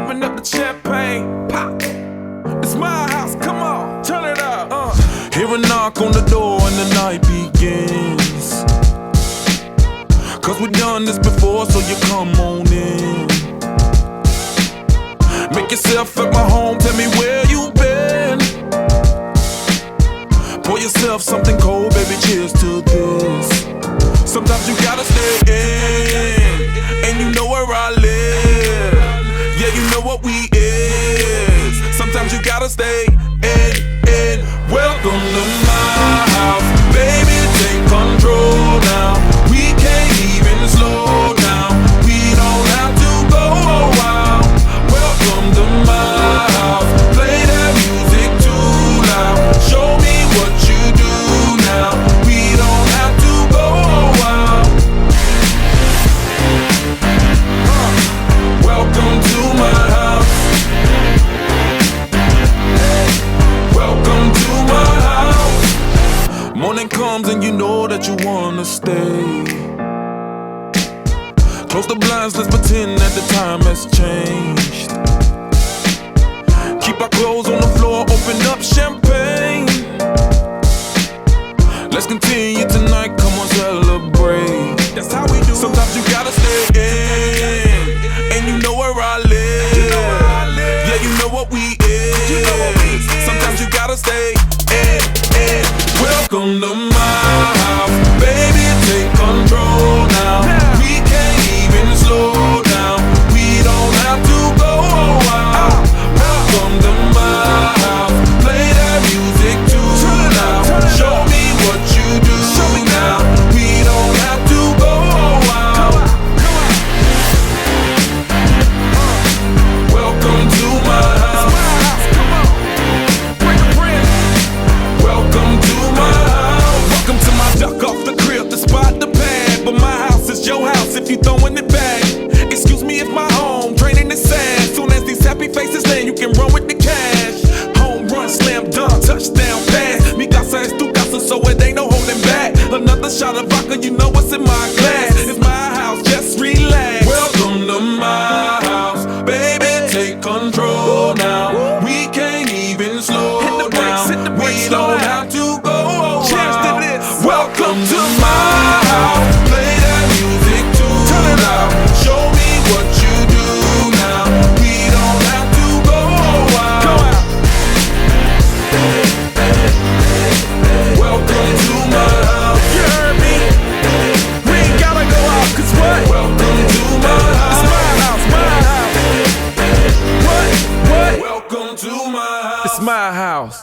open up the champagne, pop. It's my house, come on, turn it up. Hear a knock on the door and the night begins. Cause we've done this before, so you come on in. Make yourself at my home, tell me where you been. Pour yourself something cold, baby, cheers to this. Sometimes you gotta stay in, and you know where I live. Yeah, you know what we is. Sometimes you gotta stay in. Welcome to my house, baby, take control now. We can't even slow down. We don't have to go a while. Welcome to my house, play that music too loud. Show me what you do now. We don't have to go a while. Welcome to my house. Welcome to my house. Morning comes and you know that you wanna stay. Close the blinds, let's pretend that the time has changed. Keep our clothes on the floor, open up champagne. Let's continue tonight, come on, celebrate. That's how we do. Sometimes you gotta stay in, and you know where I live. Yeah, you know what we is. Sometimes you gotta stay in. Welcome to my house, baby, take control now. We can't even slow down. We don't have to go a while. Welcome to my house, play that music too loud. Show me what you do now. We don't have to go a while. Welcome to my house. Welcome to my house. Welcome to my duck off the crib, the spot, the pad. But my house is your house if you throwing it back. Excuse me if my home draining the sand. Soon as these happy faces land, you can run with the cash. Home run, slam dunk, touchdown pass. Mi casa es tu casa, so it ain't no holding back. Another shot of vodka, you know what's in my glass. It's my house, just relax. Welcome to my house, baby, take control now. We can't even slow down. We don't have to go a while. Welcome to my house, play that music too loud. Show me what you do now. We don't have to go a while. Welcome to my house. You heard me? We ain't gotta go out, cause what? Welcome to my house. It's my house, my house. What? Welcome to my house. It's my house.